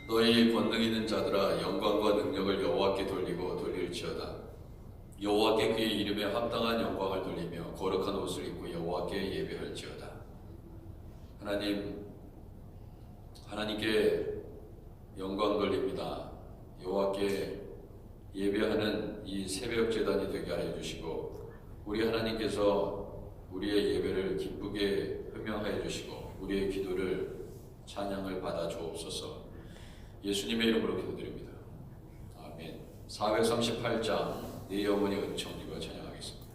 너희 권능 있는 자들아 영광과 능력을 여호와께 돌리고 돌릴지어다. 여호와께 그의 이름에 합당한 영광을 돌리며 거룩한 옷을 입고 여호와께 예배할지어다. 하나님께 영광 돌립니다. 여호와께 예배하는 이 새벽 제단이 되게 하여 주시고, 우리 하나님께서 우리의 예배를 기쁘게 흠양하여 주시고 우리의 기도를 찬양을 받아 주옵소서. 예수님의 이름으로 기도드립니다. 아멘. 438장 네 어머니 은총리가 찬양하겠습니다.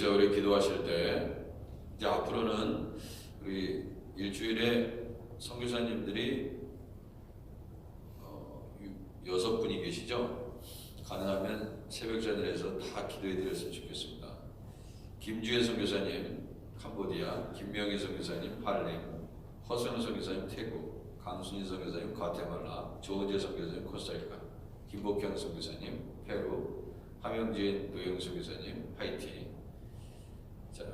우리 기도하실 때 이제 앞으로는 우리 일주일에 선교사님들이 6분이 계시죠? 가능하면 새벽 자들에서 다 기도해 드렸으면 좋겠습니다. 김주혜 선교사님 캄보디아, 김명희 선교사님 할렘, 허선우 선교사님 태국, 강순희 선교사님 과테말라, 조은재 선교사님 코스타리카, 김복경 선교사님 페루, 함영진 노영 선교사님 하이티. 자,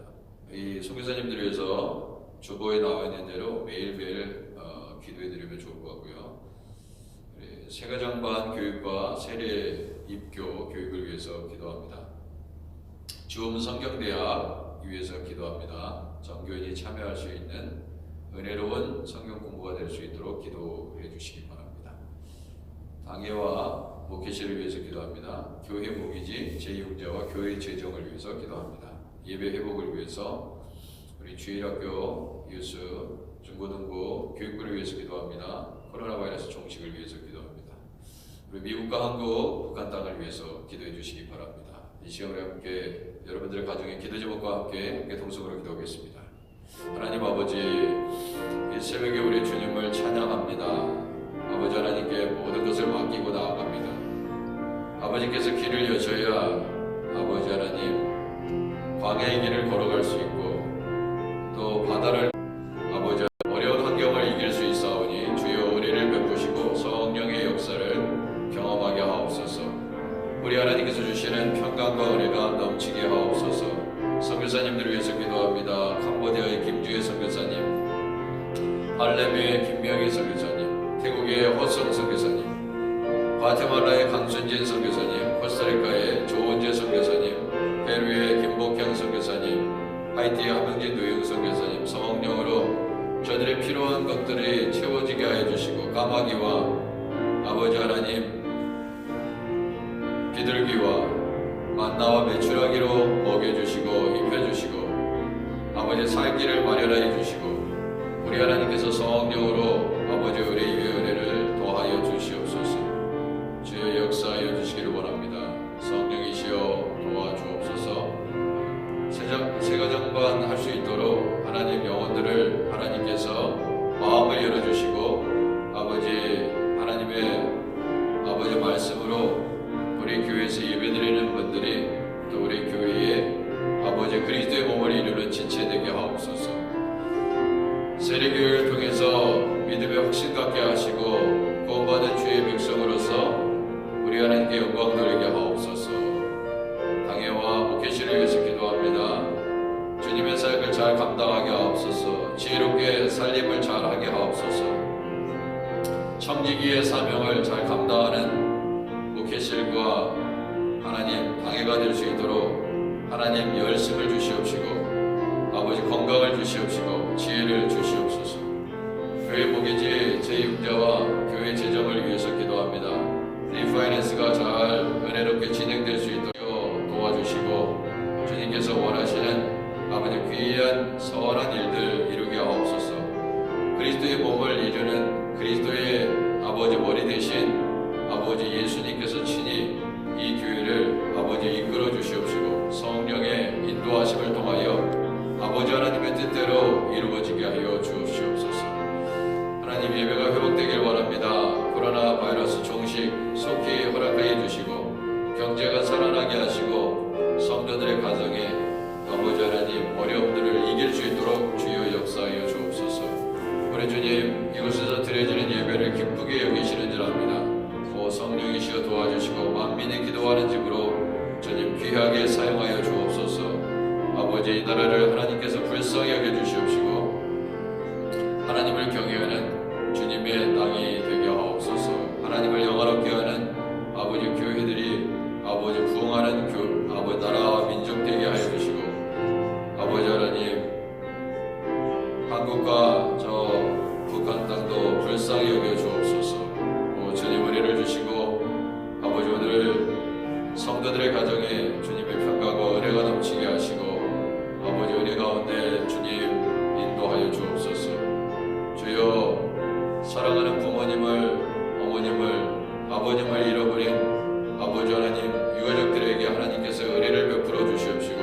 이 선교사님들을 위해서 주보에 나와 있는 대로 매일매일 기도해 드리면 좋을 것 같고요. 세가장반 교육과 세례 입교 교육을 위해서 기도합니다. 주음 성경대학 위해서 기도합니다. 전교인이 참여할 수 있는 은혜로운 성경 공부가 될 수 있도록 기도해 주시기 바랍니다. 당회와 목회실을 위해서 기도합니다. 교회 모기지 제6자와 교회 재정을 위해서 기도합니다. 예배 회복을 위해서 우리 주일학교 유수 중고등부 교육부를 위해서 기도합니다. 코로나 바이러스 종식을 위해서 기도합니다. 우리 미국과 한국, 북한 땅을 위해서 기도해 주시기 바랍니다. 이 시간 우리 함께 여러분들의 가정의 기도 제목과 함께 동성으로 기도하겠습니다. 하나님 아버지, 이 새벽에 우리 주님을 찬양합니다. 아버지 하나님께 모든 것을 맡기고 나아갑니다. 아버지께서 길을 여셔야 아버지 하나님 광야의 길을 걸어갈 수 있고 또 바다를 아버지 어려운 환경을 이길 수 있사오니 주여 은혜를 베푸시고 성령의 역사를 경험하게 하옵소서. 우리 하나님께서 주시는 평강과 은혜가 넘치게 하옵소서. 선교사님들을 위해서 기도합니다. 캄보디아의 김주혜 선교사님, 할렘의 김명희 선교사님, 태국의 허성 선교사님, 과테말라의 강순진 선교사님, 코스타리카의 조은재 선교사님, 페루의 김복형 선교사님, 하이티의 하명진 노영 선교사님, 성령으로 저들의 필요한 것들이 채워지게 하여 주시고 까마귀와 아버지 하나님 비둘기와 만나와 메추라기로 먹여주시고 입혀주시고 아버지 살기를 마련하여 주시고 우리 하나님께서 성령으로 아버지 우리 위의 은혜를 더하여 주시옵소서. 주여 역사하여 주시기를 원합니다. 성령이시여 도와주옵소서. 새가정반 할 수 있도록 하나님 영혼들을 하나님께서 마음을 열어주시고 아버지 하나님의 아버지 말씀으로 우리 교회에서 예배드리는 분들이 또 우리 교회에 아버지 그리스도의 몸을 이루는 지체 되게 하옵소서. 세례교회를 통해서 믿음의 확신 갖게 하시고 구원받은 주의 백성으로서 우리 하나님께 영광 돌리게 하옵소서. 당회와 목회실을 위해서 기도합니다. 주님의 사역을 잘 감당하게 하옵소서. 지혜롭게 살림을 잘하게 하옵소서. 청지기의 사명을 잘 감당하는 목회실과 하나님 당회가 될 수 있도록 하나님 열심을 주시옵시고 아버지 건강을 주시옵시고 지혜를 주시옵소서. 교회 목회지 제6자와 교회 재정을 위해서 기도합니다. 리파이낸스가 잘 은혜롭게 진행될 수 있도록 도와주시고 주님께서 원하시는 아버지 귀한 선한 일들 이루게 하옵소서. 그리스도의 몸을 이루는 그리스도의 아버지 머리 대신 아버지 예수님께서 친히 이 교회를 아버지 이끌어 주시옵시고 성령의 인도하심을 통하여 아버지 하나님의 뜻대로 이루어지게 하여 주옵시옵소서. 하나님 예배가 회복되길 원합니다. 코로나 바이러스 종식 속히 허락하여 주시고 경제가 살아나게 하시고 성도들의 가정에 아버지 하나님 어려움들을 이길 수 있도록 주여 역사하여 주옵소서. 우리 주님 이곳에서 드려지는 예배를 기쁘게 여기시는 줄 압니다. 성령이시여 도와주시고 만민이 기도하는 집으로 주님 귀하게 사용하여 주옵소서. 아버지 이 나라를 하나님께서 불쌍히 여겨주시옵시고 하나님을 경외하는 주님의 땅이 되게 하옵소서. 하나님을 영화롭게 하는 아버지 교회들이 아버지 부흥하는 아버지 나라와 민족 되게 하여 주시고 아버지 하나님 한국과 저 북한 땅도 불쌍히 여겨 주옵소서. 주님 은혜를 주시고 아버지 오늘 성도들의 가정에 주님의 평강과 은혜가 넘치게 하시고 아버지 은혜 가운데 주님 인도하여 주옵소서. 주여 사랑하는 부모님을 어머님을 아버님을 잃어버린 아버지 하나님 유가족들에게 하나님께서 은혜를 베풀어 주시옵시고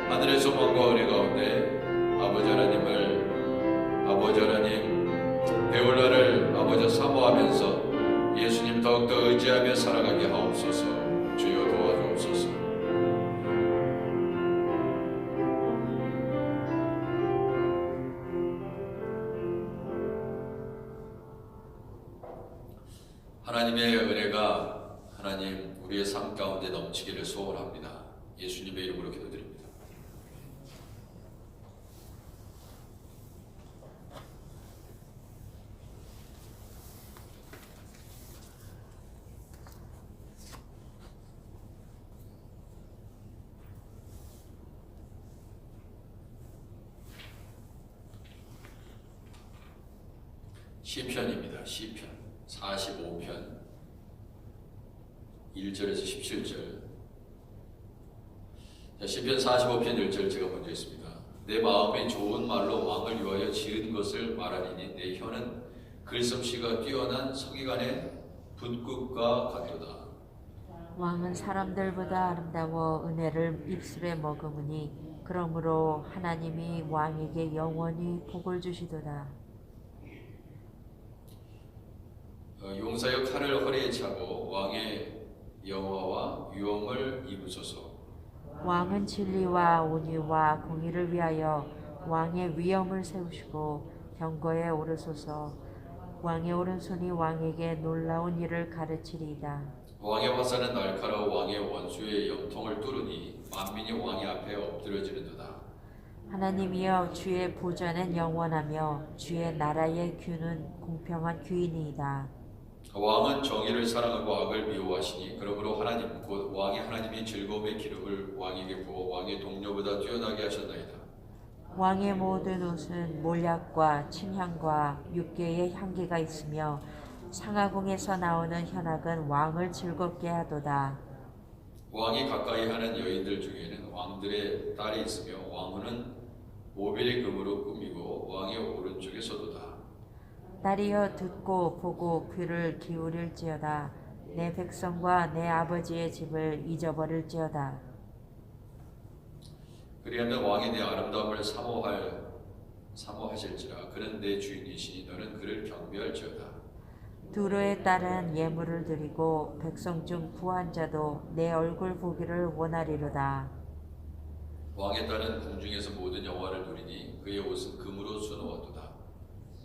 하늘의 소망과 은혜 가운데 아버지 하나님을 아버지 하나님 배울 날을 아버지 사모하면서 예수님 더욱더 의지하며 살아가게 하옵소서. 주여 도와주옵소서. 하나님의 은혜가 하나님 우리의 삶 가운데 넘치기를 소원합니다. 예수님의 이름으로 기도드립니다. 시편입니다. 시편 45편 1절에서 17절. 시편 45편 1절 제가 먼저 했습니다. 내 마음이 좋은 말로 왕을 위하여 지은 것을 말하리니 내 혀는 글솜씨가 뛰어난 서기관의 붓끝과 같도다. 왕은 사람들보다 아름다워 은혜를 입술에 머금으니 그러므로 하나님이 왕에게 영원히 복을 주시도다. 용사여 칼을 허리에 차고 왕의 영화와 유엄을 입으소서. 왕은 진리와 온유와 공의를 위하여 왕의 위엄을 세우시고 경거에 오르소서. 왕의 오른손이 왕에게 놀라운 일을 가르치리이다. 왕의 화살은 날카로워 왕의 원수의 염통을 뚫으니 만민이 왕의 앞에 엎드려지는도다. 하나님이여 주의 보좌는 영원하며 주의 나라의 규는 공평한 규이니이다. 왕은 정의를 사랑하고 악을 미워하시니 그러므로 하나님 곧 왕의 하나님이 즐거움의 기름을 왕에게 부어 왕의 동료보다 뛰어나게 하셨나이다. 왕의 모든 옷은 몰약과 친향과 육개의 향기가 있으며 상하궁에서 나오는 현악은 왕을 즐겁게 하도다. 왕이 가까이 하는 여인들 중에는 왕들의 딸이 있으며 왕후는 오벨의 금으로 꾸미고 왕의 오른쪽에 서도다. 딸이여 듣고 보고 귀를 기울일지어다. 내 백성과 내 아버지의 집을 잊어버릴지어다. 그리하면 왕이 내 아름다움을 사모하실지라. 그는 내 주인이시니 너는 그를 경배할지어다. 두로의 딸은 예물을 드리고 백성 중 부한 자도 내 얼굴 보기를 원하리로다. 왕의 딸은 궁중에서 모든 영화를 누리니 그의 옷은 금으로 수놓았도다.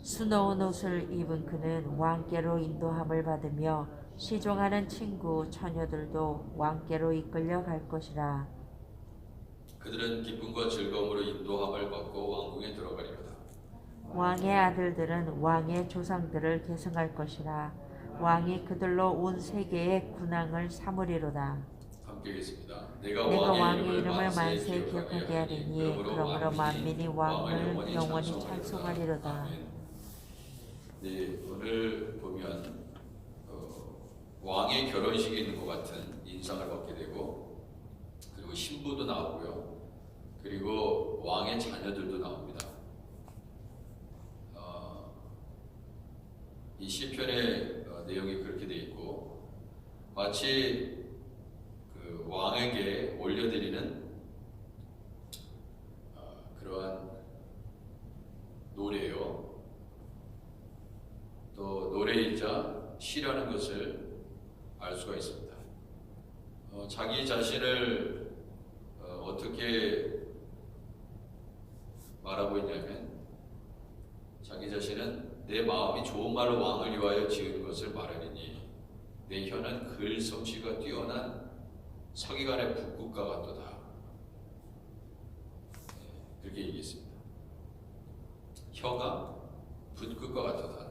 수놓은 옷을 입은 그는 왕께로 인도함을 받으며 시종하는 친구 처녀들도 왕께로 이끌려 갈 것이라. 그들은 기쁨과 즐거움으로 인도함을 받고 왕궁에 들어가리로다. 왕의 아들들은 왕의 조상들을 계승할 것이라. 왕이 그들로 온 세계의 군왕을 삼으리로다. 함께 읽겠습니다. 내가 왕의 이름을 만세 기억하게 하리니 그러므로 만민이 왕을 영원히 찬송하리로다. 네, 오늘 보면 왕의 결혼식이 있는 것 같은 인상을 받게 되고, 그리고 신부도 나오고요, 그리고 왕의 자녀들도 나옵니다. 이 시편의 내용이 그렇게 돼 있고, 마치 그 왕에게 올려드리는 그러한 노래요. 또 노래이자 시라는 것을 알 수가 있습니다. 자기 자신을 어떻게 말하고 있냐면, 자기 자신은 내 마음이 좋은 말로 왕을 위하여 지은 것을 말하리니 내 혀는 글솜씨가 뛰어난 서기관의 붓끝과 같도다. 그렇게 얘기했습니다. 혀가 붓끝과 같도다.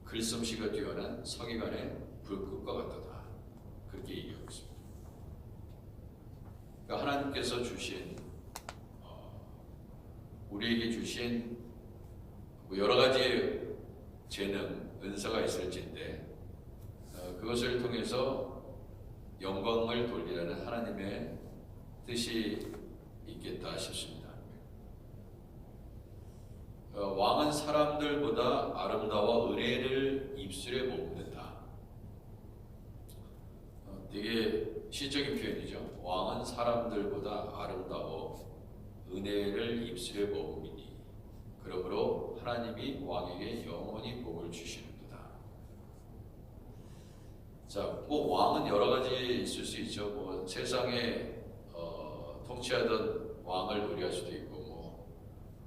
글솜씨가 뛰어난 서기관의 붓끝과 같도다. 그렇게 얘기하고 있습니다. 그러니까 하나님께서 주신 우리에게 주신 여러 가지 재능, 은사가 있을진데 그것을 통해서 영광을 돌리라는 하나님의 뜻이 있겠다 싶습니다. 왕은 사람들보다 아름다워 은혜를 입술에 머금는다. 되게 시적인 표현이죠. 왕은 사람들보다 아름다워 은혜를 입술에 머금이니 그러므로 하나님이 왕에게 영원히 복을 주시는도다. 자, 뭐 왕은 여러 가지 있을 수 있죠. 뭐 세상에 통치하던 왕을 노래할 수도 있고, 뭐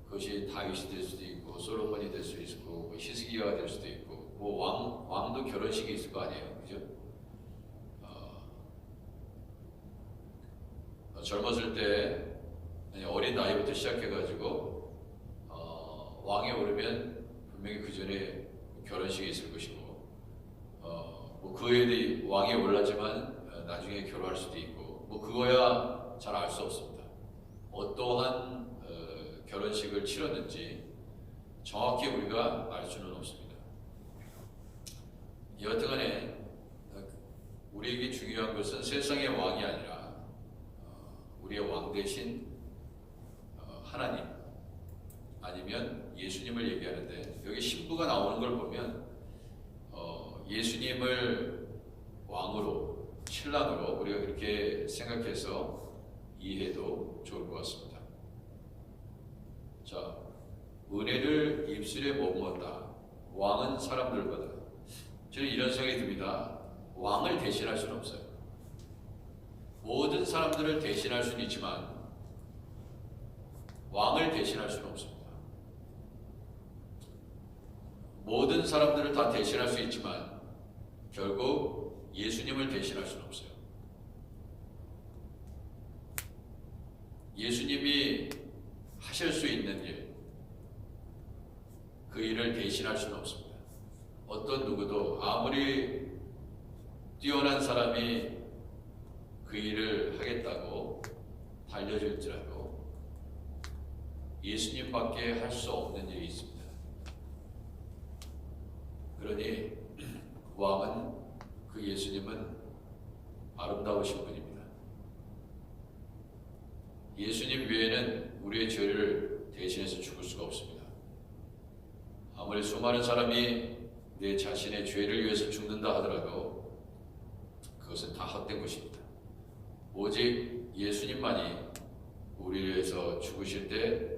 그것이 다윗이 될 수도 있고, 솔로몬이 될 수도 있고, 뭐 히스기야가 될 수도 있고, 뭐 왕도 결혼식이 있을 거 아니에요, 그죠? 젊었을 때 어린 나이부터 시작해가지고 왕에 오르면 분명히 그 전에 결혼식이 있을 것이고, 뭐 그 애들이 왕에 올랐지만 나중에 결혼할 수도 있고, 뭐 그거야 잘 알 수 없습니다. 어떠한 결혼식을 치렀는지 정확히 우리가 알 수는 없습니다. 여하튼간에 우리에게 중요한 것은 세상의 왕이 아니라 우리의 왕 대신 하나님 아니면 예수님을 얘기하는데, 여기 신부가 나오는 걸 보면 예수님을 왕으로, 신랑으로 우리가 그렇게 생각해서 이해해도 좋을 것 같습니다. 자, 은혜를 입술에 머금었다. 왕은 사람들보다. 저는 이런 생각이 듭니다. 왕을 대신할 수는 없어요. 모든 사람들을 대신할 수는 있지만 왕을 대신할 수는 없습니다. 모든 사람들을 다 대신할 수 있지만 결국 예수님을 대신할 수는 없어요. 예수님이 하실 수 있는 일, 그 일을 대신할 수는 없습니다. 어떤 누구도 아무리 뛰어난 사람이 그 일을 하겠다고 달려질지라도 예수님밖에 할 수 없는 일이 있습니다. 그러니 왕은, 그 예수님은 아름다우신 분입니다. 예수님 외에는 우리의 죄를 대신해서 죽을 수가 없습니다. 아무리 수많은 사람이 내 자신의 죄를 위해서 죽는다 하더라도 그것은 다 헛된 것입니다. 오직 예수님만이 우리를 위해서 죽으실 때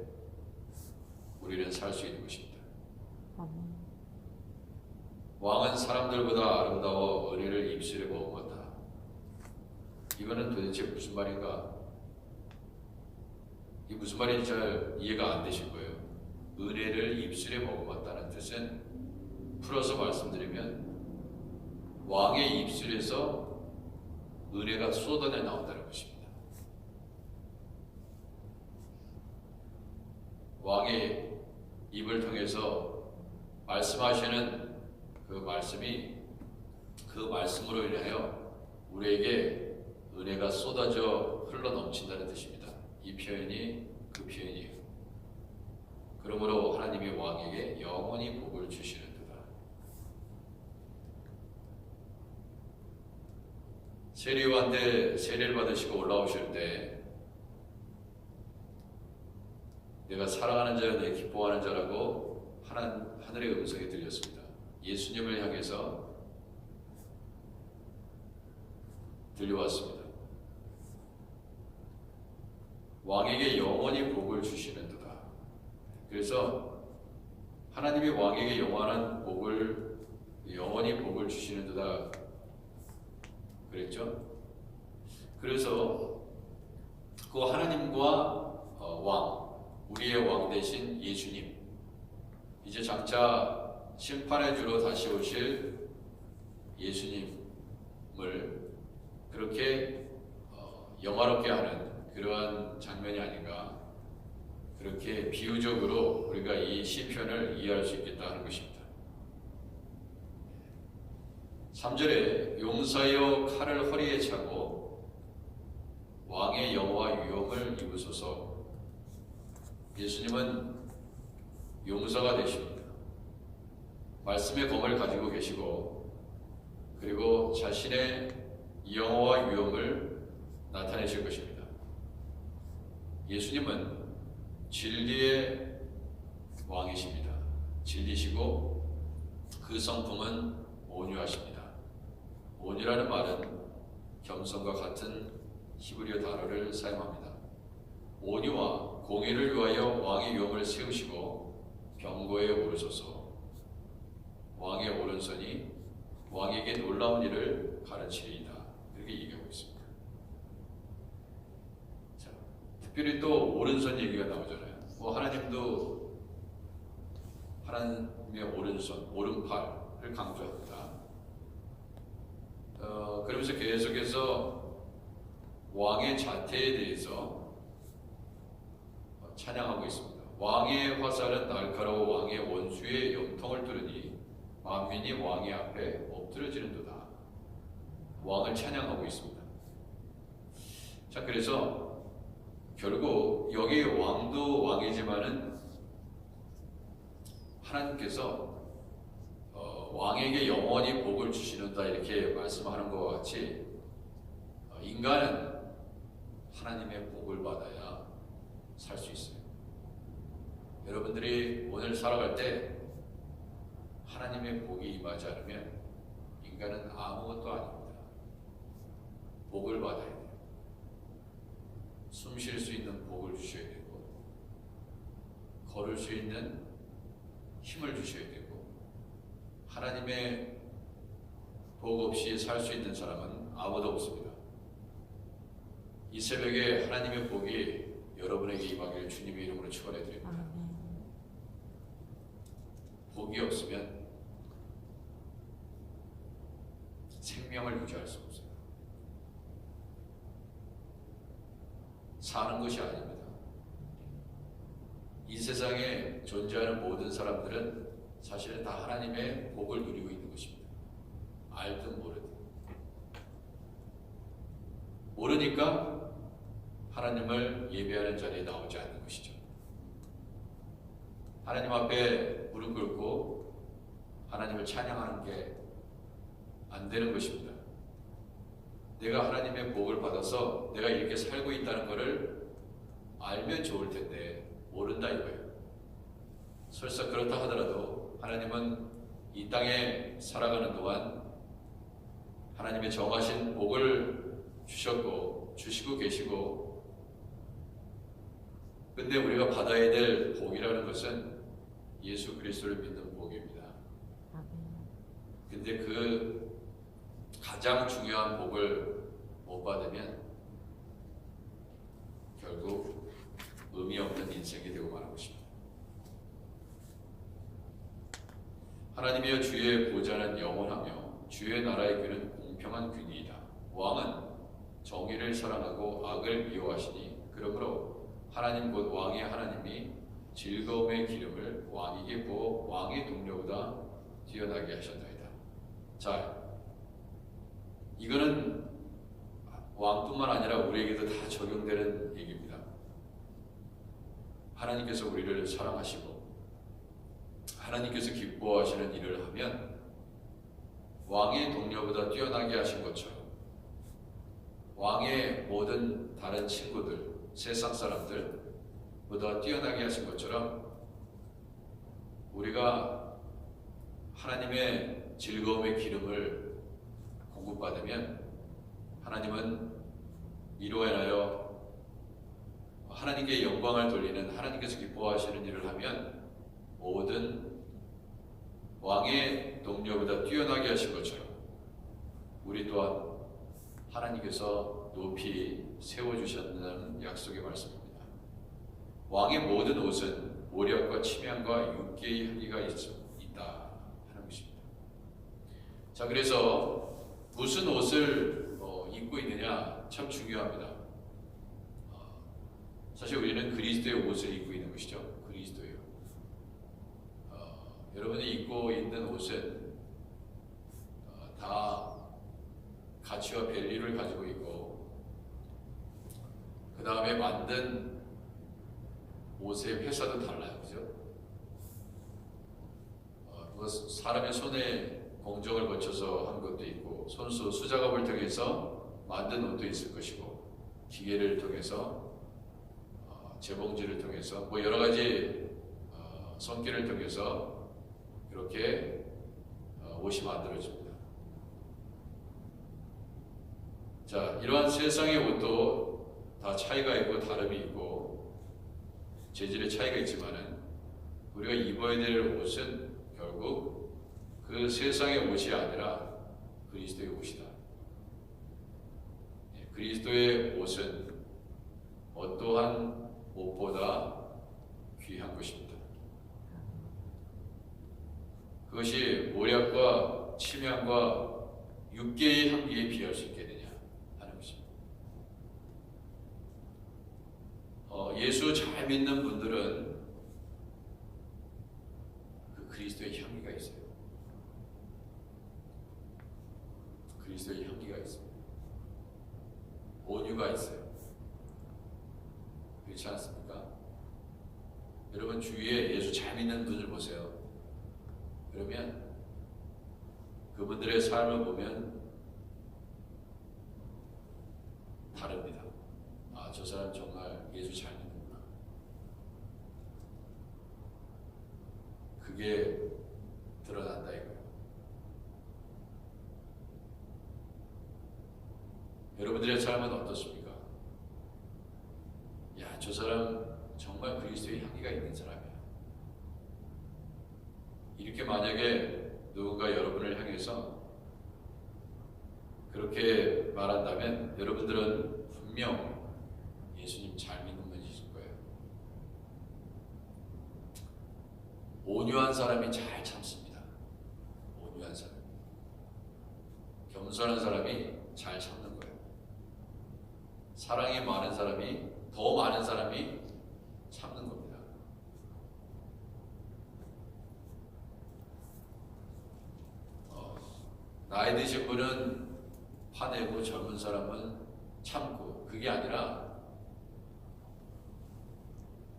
우리는 살 수 있는 것입니다. 왕은 사람들보다 아름다워 은혜를 입술에 머금었다. 이거는 도대체 무슨 말인가? 이 무슨 말인지 잘 이해가 안 되실 거예요. 은혜를 입술에 머금었다는 뜻은, 풀어서 말씀드리면 왕의 입술에서 은혜가 쏟아내 나온다는 것입니다. 왕의 입을 통해서 말씀하시는 그 말씀이, 그 말씀으로 인하여 우리에게 은혜가 쏟아져 흘러 넘친다는 뜻입니다. 이 표현이 그 표현이에요. 그러므로 하나님이 왕에게 영원히 복을 주시는 도다. 세례요한때 세례를 받으시고 올라오실 때 내가 사랑하는 자여 내 기뻐하는 자라고 하늘의 음성이 들렸습니다. 예수님을 향해서 들려왔습니다. 왕에게 영원히 복을 주시는 도다. 그래서 하나님이 왕에게 영원히 복을 주시는 도다 그랬죠. 그래서 그 하나님과 우리의 왕 대신 예수님, 이제 장차 심판의 주로 다시 오실 예수님을 그렇게 영화롭게 하는 그러한 장면이 아닌가, 그렇게 비유적으로 우리가 이 시편을 이해할 수 있겠다 하는 것입니다. 3절에 용사여 칼을 허리에 차고 왕의 영화와 위엄을 입으소서. 예수님은 용사가 되십니다. 말씀의 검을 가지고 계시고, 그리고 자신의 영화와 위엄을 나타내실 것입니다. 예수님은 진리의 왕이십니다. 진리시고 그 성품은 온유하십니다. 온유라는 말은 겸손과 같은 히브리어 단어를 사용합니다. 온유와 공의를 위하여 왕의 위엄을 세우시고 병거에 오르소서. 왕의 오른손이 왕에게 놀라운 일을 가르치리이다. 이렇게 얘기하고 있습니다. 자, 특별히 또 오른손 얘기가 나오잖아요. 하나님도 하나님의 오른손, 오른팔을 강조합니다. 그러면서 계속해서 왕의 자태에 대해서 찬양하고 있습니다. 왕의 화살은 날카로워 왕의 원수의 염통을 뚫으니 만민이 왕의 앞에 엎드려지는도다. 왕을 찬양하고 있습니다. 자, 그래서 결국 여기 왕도 왕이지만은 하나님께서 왕에게 영원히 복을 주시는다 이렇게 말씀하는 것과 같이 인간은 하나님의 복을 받아야 살 수 있어요. 여러분들이 오늘 살아갈 때 하나님의 복이 임하지 않으면 인간은 아무것도 아닙니다. 복을 받아야 돼요. 숨 쉴 수 있는 복을 주셔야 되고, 걸을 수 있는 힘을 주셔야 되고, 하나님의 복 없이 살 수 있는 사람은 아무도 없습니다. 이 새벽에 하나님의 복이 여러분에게 임하기를 주님의 이름으로 축원해 드립니다. 복이 없으면 생명을 유지할 수 없어요. 사는 것이 아닙니다. 이 세상에 존재하는 모든 사람들은 사실은 다 하나님의 복을 누리고 있는 것입니다. 알든 모르든. 모르니까 하나님을 예배하는 자리에 나오지 않는 것이죠. 하나님 앞에 무릎 꿇고 하나님을 찬양하는 게 안 되는 것입니다. 내가 하나님의 복을 받아서 내가 이렇게 살고 있다는 것을 알면 좋을 텐데 모른다 이거예요. 설사 그렇다 하더라도 하나님은 이 땅에 살아가는 동안 하나님의 정하신 복을 주셨고 주시고 계시고, 근데 우리가 받아야 될 복이라는 것은 예수 그리스도를 믿는 복입니다. 근데 그 가장 중요한 복을 못 받으면 결국 의미 없는 인생이 되고 마는 것입니다. 하나님이여, 주의 보좌는 영원하며 주의 나라의 궤는 공평한 궤이다. 왕은 정의를 사랑하고 악을 미워하시니 그러므로 하나님 곧 왕의 하나님이 즐거움의 기름을 왕에게 부어 왕의 동료보다 뛰어나게 하셨나이다. 자, 이거는 왕뿐만 아니라 우리에게도 다 적용되는 얘기입니다. 하나님께서 우리를 사랑하시고 하나님께서 기뻐하시는 일을 하면 왕의 동료보다 뛰어나게 하신 것처럼, 왕의 모든 다른 친구들, 세상 사람들보다 뛰어나게 하신 것처럼 우리가 하나님의 즐거움의 기름을 공급받으면 하나님은 이로 인하여 하나님께 영광을 돌리는, 하나님께서 기뻐하시는 일을 하면 모든 왕의 동료보다 뛰어나게 하신 것처럼 우리 또한 하나님께서 높이 세워주셨다는 약속의 말씀입니다. 왕의 모든 옷은 모략과 침향과 육계의 향기가 있다 하는 것입니다. 자, 그래서 무슨 옷을 입고 있느냐 참 중요합니다. 사실 우리는 그리스도의 옷을 입고 있는 것이죠. 그리스도예요. 여러분이 입고 있는 옷은 다 가치와 밸류를 가지고 있고, 그 다음에 만든 옷의 회사도 달라요. 그죠? 사람의 손에 공정을 거쳐서 한 것도 있고, 손수 수작업을 통해서 만든 옷도 있을 것이고, 기계를 통해서 재봉질을 통해서 뭐 여러 가지 손길을 통해서 이렇게 옷이 만들어집니다. 자, 이러한 세상의 옷도 다 차이가 있고 다름이 있고 재질의 차이가 있지만은 우리가 입어야 될 옷은 결국 그 세상의 옷이 아니라 그리스도의 옷이다. 그리스도의 옷은 어떠한 옷보다 귀한 것입니다. 그것이 모략과 침향과 육계의 향기에 비할 수 있겠느냐 하는 것입니다. 예수 잘 믿는 분들은 그 그리스도의 향기가 있어요. 그리스도의 향기가 있습니다. 온유가 있어요. 그렇지 않습니까? 여러분 주위에 예수 잘 믿는 분들 보세요. 그러면 그분들의 삶을 보면 다릅니다. 저 사람 정말 예수 잘 믿는구나. 그게 드러난다 이거예요. 여러분들의 삶은 어떻습니까? 야, 저 사람 정말 그리스도의 향기가 있는 사람이야. 이렇게 만약에 누군가 여러분을 향해서 그렇게 말한다면 여러분들은 분명 예수님 잘 믿는 분이실 거예요. 온유한 사람이 잘 참습니다. 온유한 사람. 겸손한 사람이 잘 참는 거예요. 사랑이 많은 사람이, 더 많은 사람이 참는 겁니다. 나이 드신 분은 화내고 젊은 사람은 참고, 그게 아니라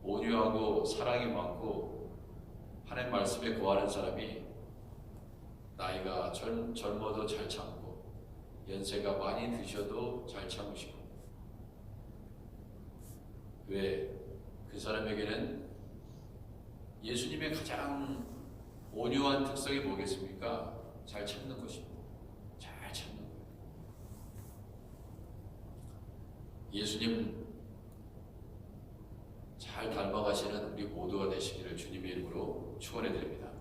온유하고 사랑이 많고 하나님 말씀에 거하는 사람이 나이가 젊어도 잘 참고 연세가 많이 드셔도 잘 참으시고. 왜? 그 사람에게는 예수님의 가장 온유한 특성이 뭐겠습니까? 잘 참는 것입니다. 잘 참는 거예요. 예수님 잘 닮아가시는 우리 모두가 되시기를 주님의 이름으로 축원해 드립니다.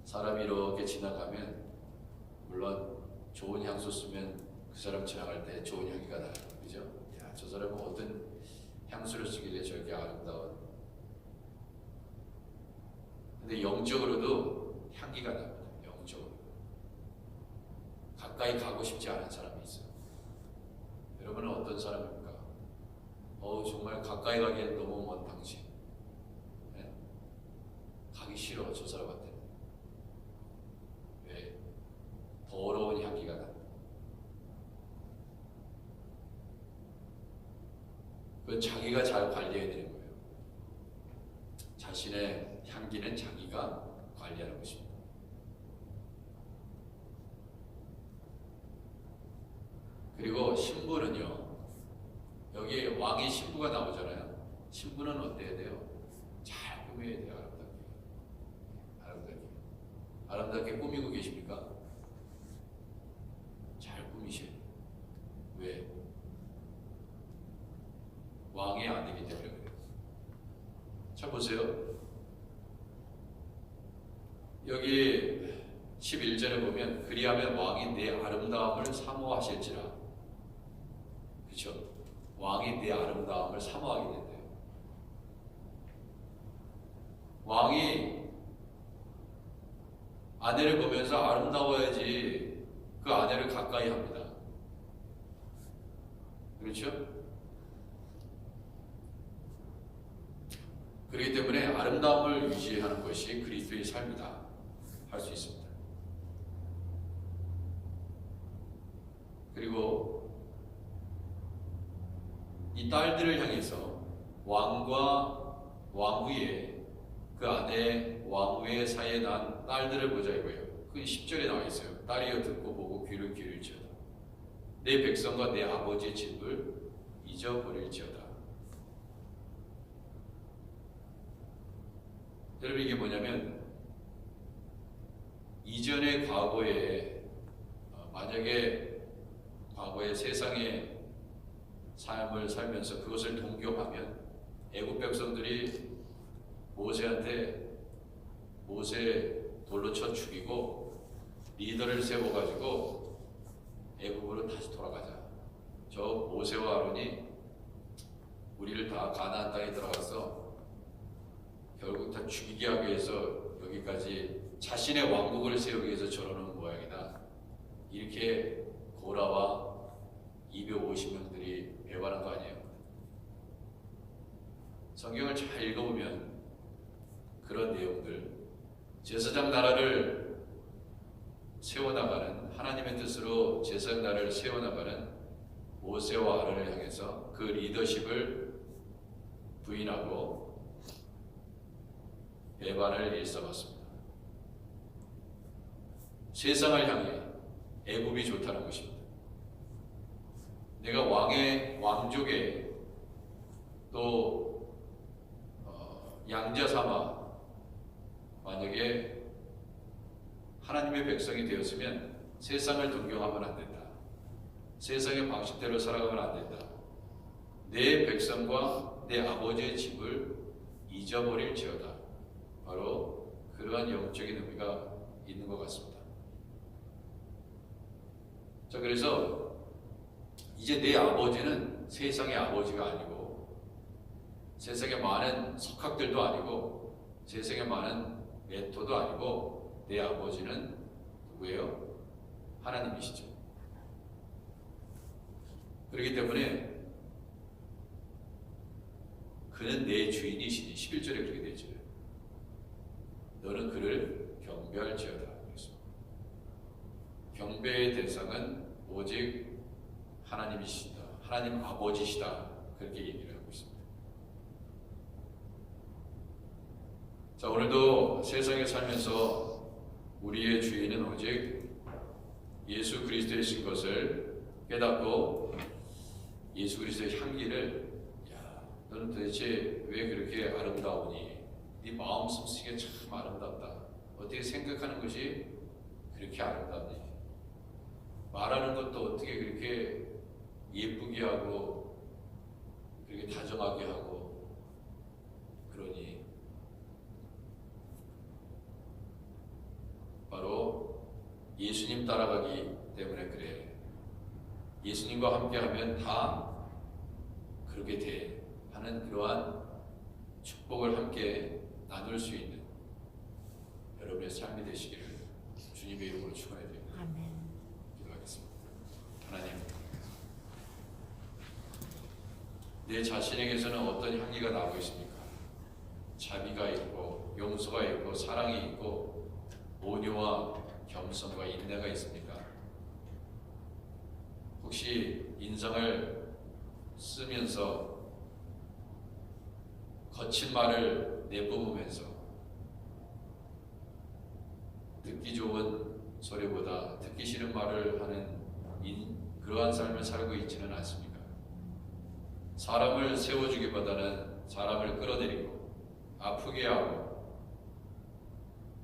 사람이 이렇게 지나가면 물론 좋은 향수 쓰면 그 사람 지나갈 때 좋은 향기가 나요. 그죠? 야, 저 사람은 어떤 향수를 쓰길래 저렇게 아름다운. 근데 영적으로도 향기가 납니다. 영적으로. 가까이 가고 싶지 않은 사람이 있어요. 여러분은 어떤 사람입니까? 정말 가까이 가기엔 너무 먼 당신. 네? 가기 싫어, 저 사람한테. 왜? 더러운 향기가 납니다. 그건 자기가 잘 관리해야 되는 거예요. 자신의 향기는 자기가 관리하는 것입니다. 그리고 신부는요, 여기 왕의 신부가 나오잖아요. 신부는 어때야 돼요? 잘 꾸며야 돼요. 아름답게 꾸미고 계십니까? 잘 꾸미셔야 돼요. 왜? 왕의 아내이기 때문에 그래요. 자, 보세요. 여기 11절에 보면 그리하면 왕이 내 아름다움을 사모하실지라. 그렇죠? 왕이 내 아름다움을 사모하게 된대요. 왕이 아내를 보면서 아름다워야지 그 아내를 가까이 합니다. 그렇죠? 그렇기 때문에 아름다움을 유지하는 것이 그리스도의 삶이다 할 수 있습니다. 그리고 이 딸들을 향해서 왕과 왕후의 그 아내 왕후의 사이에 난 딸들을 보자 이거예요. 그 10절에 나와 있어요. 딸이여 듣고 보고 귀를 기울일지어다. 내 백성과 내 아버지의 집을 잊어버릴지어다. 여러분, 이게 뭐냐면 이전의 과거에 만약에 과거의 세상의 삶을 살면서 그것을 동경하면 애국 백성들이 모세한테 모세 돌로 쳐 죽이고 리더를 세워가지고 애국으로 다시 돌아가자. 저 모세와 아론이 우리를 다 가나안 땅에 들어가서 결국 다 죽이게 하기 위해서 여기까지 자신의 왕국을 세우기 위해서 저러는 모양이다. 이렇게 고라와 250명들이 배반한 거 아니에요. 성경을 잘 읽어보면 그런 내용들, 제사장 나라를 세워나가는, 하나님의 뜻으로 제사장 나라를 세워나가는 모세와 아론을 향해서 그 리더십을 부인하고 배반을 일삼았습니다. 세상을 향해 애굽이 좋다는 것입니다. 내가 왕족의 또 양자 삼아 만약에 하나님의 백성이 되었으면 세상을 동경하면 안 된다. 세상의 방식대로 살아가면 안 된다. 내 백성과 내 아버지의 집을 잊어버릴지어다. 바로 그러한 영적인 의미가 있는 것 같습니다. 자, 그래서 이제 내 아버지는 세상의 아버지가 아니고 세상에 많은 석학들도 아니고 세상에 많은 메토도 아니고 내 아버지는 누구예요? 하나님이시죠. 그렇기 때문에 그는 내 주인이시니 11절에 그렇게 되죠. 너는 그를 경배할지어다. 경배의 대상은 오직 하나님이시다. 하나님 아버지시다. 그렇게 얘기를 하고 있습니다. 자, 오늘도 세상에 살면서 우리의 주인은 오직 예수 그리스도이신 것을 깨닫고 예수 그리스도의 향기를 너는 도대체 왜 그렇게 아름다우니? 네 마음 솜씨가 참 아름답다. 어떻게 생각하는 것이 그렇게 아름답니? 말하는 것도 어떻게 그렇게 예쁘게 하고 그렇게 다정하게 하고 그러니? 바로 예수님 따라가기 때문에 그래. 예수님과 함께하면 다 그렇게 돼 하는 그러한 축복을 함께 나눌 수 있는 여러분의 삶이 되시기를 주님의 이름으로 축원해드립니다. 아멘. 기도하겠습니다. 하나님, 내 자신에게서는 어떤 향기가 나고 있습니까? 자비가 있고 용서가 있고 사랑이 있고 온유와 겸손과 인내가 있습니까? 혹시 인상을 쓰면서 거친 말을 내뿜으면서 듣기 좋은 소리보다 듣기 싫은 말을 하는 그러한 삶을 살고 있지는 않습니까? 사람을 세워주기보다는 사람을 끌어내리고 아프게 하고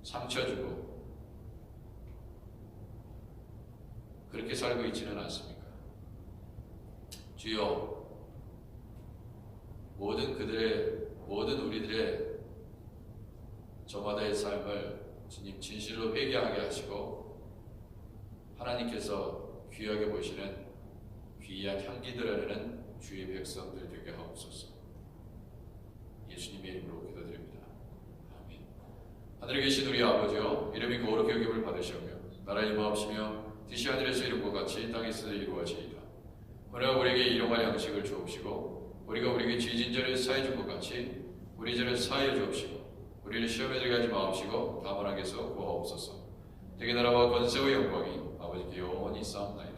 상처 주고 그렇게 살고 있지는 않습니까? 주여, 모든 우리들의 저마다의 삶을 주님 진실로 회개하게 하시고 하나님께서 귀하게 보시는 귀한 향기들을 주의 백성들 되게 하옵소서. 예수님의 이름으로 기도드립니다. 아멘. 하늘에 계신 우리 아버지여, 이름이 거룩히 여김을 받으시오며 나라의 임하옵시며 뜻이 하늘에서 이룬 것 같이 땅에서도 이루어지이다. 오늘 우리에게 일용할 양식을 주옵시고 우리가 우리에게 죄진 자를 사해 준 것 같이 우리 죄를 사해 주옵시고 우리를 시험에 들게 하지 마옵시고 다만 악에서 구하옵소서. 되게 나라와 권세와 영광이 아버지께 영원히 있사옵나이다.